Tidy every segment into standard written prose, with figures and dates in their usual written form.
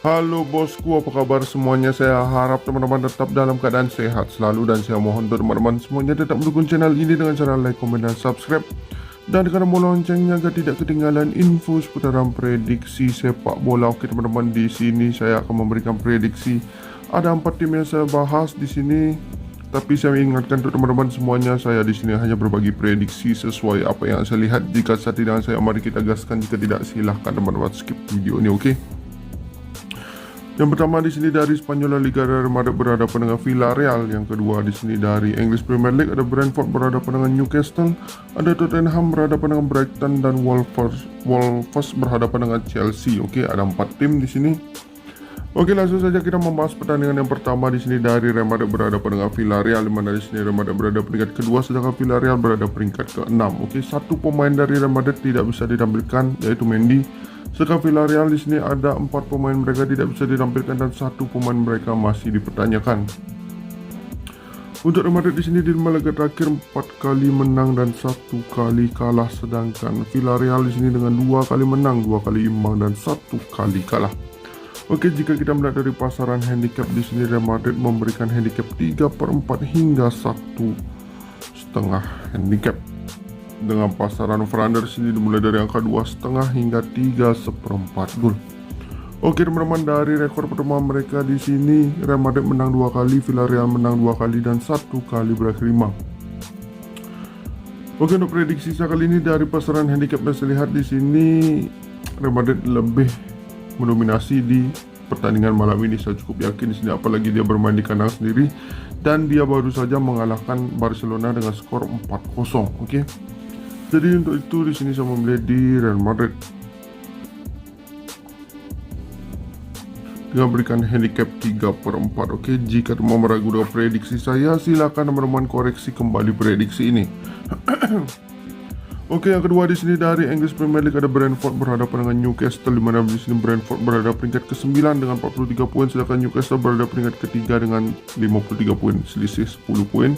Halo bosku, apa kabar semuanya? Saya harap teman-teman tetap dalam keadaan sehat selalu dan saya mohon untuk teman-teman semuanya tetap mendukung channel ini dengan cara like, komen, dan subscribe. Dan tekan tombol loncengnya agar tidak ketinggalan info seputaran prediksi sepak bola. Oke teman-teman, di sini saya akan memberikan prediksi. Ada 4 tim yang saya bahas di sini. Tapi saya ingatkan untuk teman-teman semuanya, saya di sini hanya berbagi prediksi sesuai apa yang saya lihat. Jika saya tidak, saya mari kita gaskan. Jika tidak, silahkan teman-teman skip video ini, oke? Yang pertama di sini dari Spanyol, Liga Real Madrid berhadapan dengan Villarreal. Yang kedua di sini dari English Premier League ada Brentford berhadapan dengan Newcastle, ada Tottenham berhadapan dengan Brighton dan Wolves berhadapan dengan Chelsea. Oke, ada 4 tim di sini. Oke, langsung saja kita membahas pertandingan yang pertama di sini dari Real Madrid berhadapan dengan Villarreal, di mana di sini Real Madrid berada peringkat kedua sedangkan Villarreal berada peringkat ke-6. Oke, satu pemain dari Real Madrid tidak bisa ditampilkan yaitu Mendy. Sedangkan Villarreal di sini ada 4 pemain mereka tidak bisa ditampilkan dan 1 pemain mereka masih dipertanyakan. Untuk Real Madrid di sini di 5 laga terakhir 4 kali menang dan 1 kali kalah, sedangkan Villarreal di sini dengan 2 kali menang, 2 kali imbang dan 1 kali kalah. Oke, jika kita melihat dari pasaran handicap di sini Real Madrid memberikan handicap 3/4 hingga 1,5 handicap. Dengan pasaran over-under sini dimulai dari angka 2,5 hingga 3/4 gol. Oke teman-teman, dari rekor pertemuan mereka di sini Real Madrid menang 2 kali, Villarreal menang 2 kali dan 1 kali berakhir imbang. Oke, untuk prediksi saya kali ini dari pasaran handicap yang saya lihat di sini Real Madrid lebih mendominasi di pertandingan malam ini. Saya cukup yakin di sini, apalagi dia bermain di kandang sendiri dan dia baru saja mengalahkan Barcelona dengan skor 4-0. Oke. Jadi untuk itu di sini saya memilih di Real Madrid dengan berikan handicap 3/4. Oke, jika mau meragu dengan prediksi saya, silakan teman-teman koreksi kembali prediksi ini. Oke, yang kedua di sini dari English Premier League ada Brentford berhadapan dengan Newcastle, di mana di sini Brentford berada peringkat ke-9 dengan 43 poin, sedangkan Newcastle berada peringkat ke-3 dengan 53 poin, selisih 10 poin.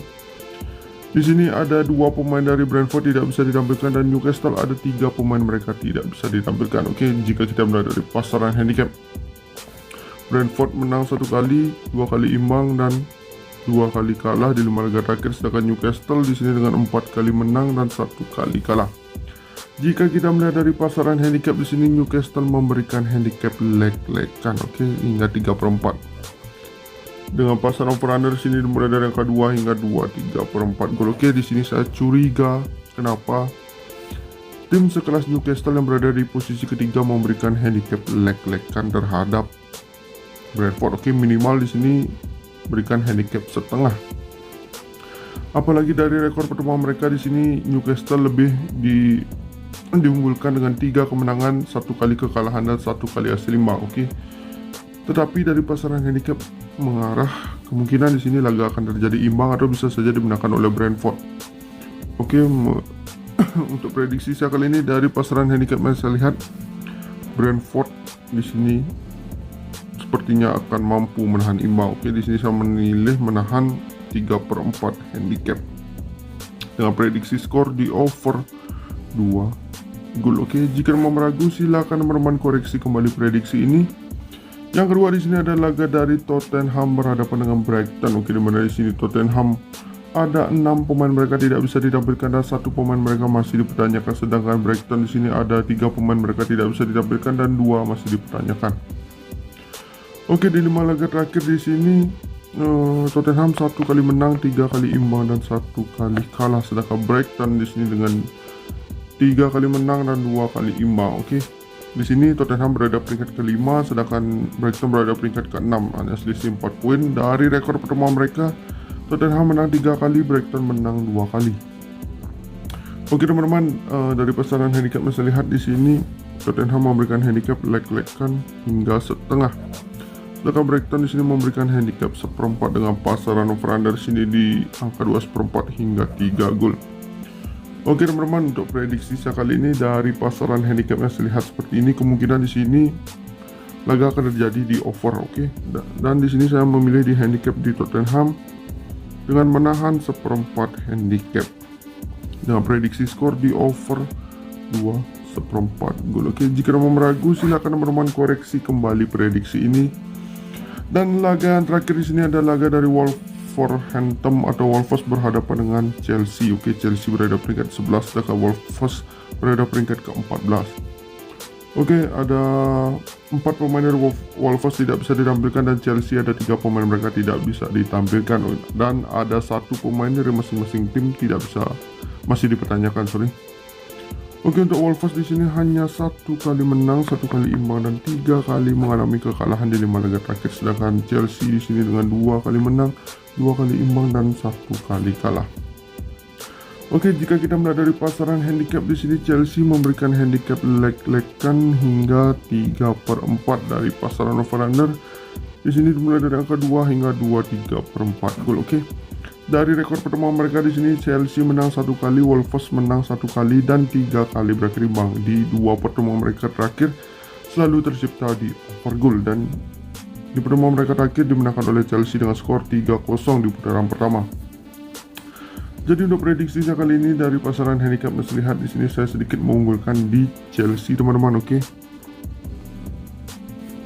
Di sini ada 2 pemain dari Brentford tidak bisa ditampilkan dan Newcastle ada 3 pemain mereka tidak bisa ditampilkan. Oke, jika kita melihat dari pasaran handicap, Brentford menang 1 kali, 2 kali imbang dan 2 kali kalah di 5 laga terakhir, sedangkan Newcastle di sini dengan 4 kali menang dan 1 kali kalah. Jika kita melihat dari pasaran handicap di sini Newcastle memberikan handicap leg-legan, oke, hingga 3/4. Dengan pasaran over-under sini dimulai dari angka 2 hingga 3/4 gol. Oke, di sini saya curiga kenapa tim sekelas Newcastle yang berada di posisi ketiga memberikan handicap leg-legan terhadap Brentford. Oke, minimal di sini berikan handicap setengah. Apalagi dari rekor pertemuan mereka di sini Newcastle lebih diunggulkan dengan 3 kemenangan, 1 kali kekalahan dan 1 kali hasil imbang. Oke. Tetapi dari pasaran handicap mengarah kemungkinan di sini laga akan terjadi imbang atau bisa saja dimenangkan oleh Brentford. Oke, untuk prediksi saya kali ini dari pasaran handicap yang saya lihat Brentford di sini sepertinya akan mampu menahan imbang. Oke, di sini saya memilih menahan 3/4 handicap dengan prediksi skor di over 2 gol. Oke, jika mau meragu silakan teman-teman koreksi kembali prediksi ini. Yang kedua di sini ada laga dari Tottenham berhadapan dengan Brighton. Oke, di mana di sini Tottenham ada 6 pemain mereka tidak bisa ditampilkan dan 1 pemain mereka masih dipertanyakan, sedangkan Brighton di sini ada 3 pemain mereka tidak bisa ditampilkan dan 2 masih dipertanyakan. Oke, di 5 laga terakhir di sini Tottenham 1 kali menang, 3 kali imbang dan 1 kali kalah, sedangkan Brighton di sini dengan 3 kali menang dan 2 kali imbang. Oke. Di sini Tottenham berada peringkat ke-5 sedangkan Brighton berada peringkat ke-6, hanya selisih 4 poin. Dari rekor pertemuan mereka Tottenham menang 3 kali, Brighton menang 2 kali. Oke teman-teman, dari pasaran handicap yang saya lihat di sini Tottenham memberikan handicap leg-legan hingga setengah. Sedangkan Brighton di sini memberikan handicap 1/4 dengan pasaran over-under sini di angka 2/4 hingga 3 gol. Oke teman-teman, untuk prediksi saya kali ini dari pasaran handicap yang saya lihat seperti ini, kemungkinan di sini laga akan terjadi di over. Oke, dan di sini saya memilih di handicap di Tottenham dengan menahan 1/4 handicap dengan prediksi skor di over 2 seperempat gol. Oke, jika teman-teman ragu silakan teman-teman koreksi kembali prediksi ini. Dan laga yang terakhir di sini ada laga dari Wolverhampton atau Wolves berhadapan dengan Chelsea. Oke, Chelsea berada peringkat 11 sedangkan Wolves berada peringkat ke-14. Oke, ada 4 pemain dari Wolves tidak bisa ditampilkan dan Chelsea ada 3 pemain mereka tidak bisa ditampilkan dan ada 1 pemain dari masing-masing tim masih dipertanyakan, sorry. Oke, untuk Wolves di sini hanya 1 kali menang, 1 kali imbang dan 3 kali mengalami kekalahan di 5 laga terakhir. Sedangkan Chelsea di sini dengan 2 kali menang, 2 kali imbang dan 1 kali kalah. Oke, jika kita melihat dari pasaran handicap di sini Chelsea memberikan handicap leg-legan hingga 3/4 dari pasaran over-under. Di sini dimulai dari angka 2 hingga 2,3/4 gol. Oke. Dari rekor pertemuan mereka di sini Chelsea menang 1 kali, Wolves menang 1 kali dan 3 kali berakhir imbang. Di 2 pertemuan mereka terakhir selalu tercipta di over goal dan di pertemuan mereka terakhir dimenangkan oleh Chelsea dengan skor 3-0 di putaran pertama. Jadi untuk prediksinya kali ini dari pasaran handicap Mas lihat di sini saya sedikit mengunggulkan di Chelsea teman-teman, oke.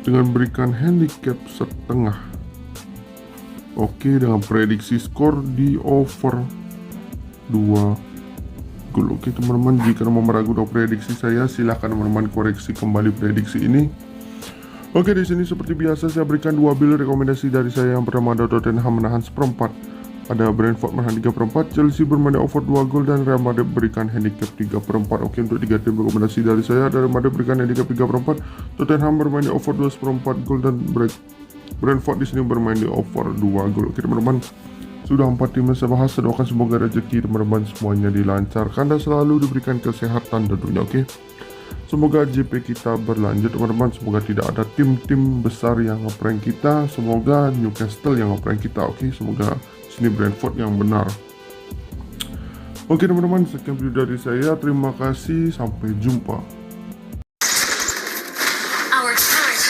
Dengan berikan handicap setengah. Oke, dengan prediksi skor di over 2 gol. Oke teman-teman, jika mau meragu dengan prediksi saya silahkan teman-teman koreksi kembali prediksi ini. Oke, di sini seperti biasa saya berikan 2 build rekomendasi dari saya. Yang pertama ada Tottenham menahan seperempat, ada Brentford menahan 3/4, Chelsea bermain over 2 gol dan Real Madrid berikan handicap 3/4. Oke, untuk 3 tim rekomendasi dari saya ada Real Madrid berikan handicap 3/4, Tottenham bermain di over 2/4 gol dan Brentford di sini bermain di over 2 gol. Oke teman-teman, sudah 4 tim yang saya bahas. Saya doakan semoga rezeki teman-teman semuanya dilancarkan dan selalu diberikan kesehatan tentunya. Oke, semoga JP kita berlanjut teman-teman. Semoga tidak ada tim-tim besar yang ngeprank kita. Semoga Newcastle yang ngeprank kita. Oke, semoga sini Brentford yang benar. Oke teman-teman, sekian video dari saya. Terima kasih, sampai jumpa. Our turret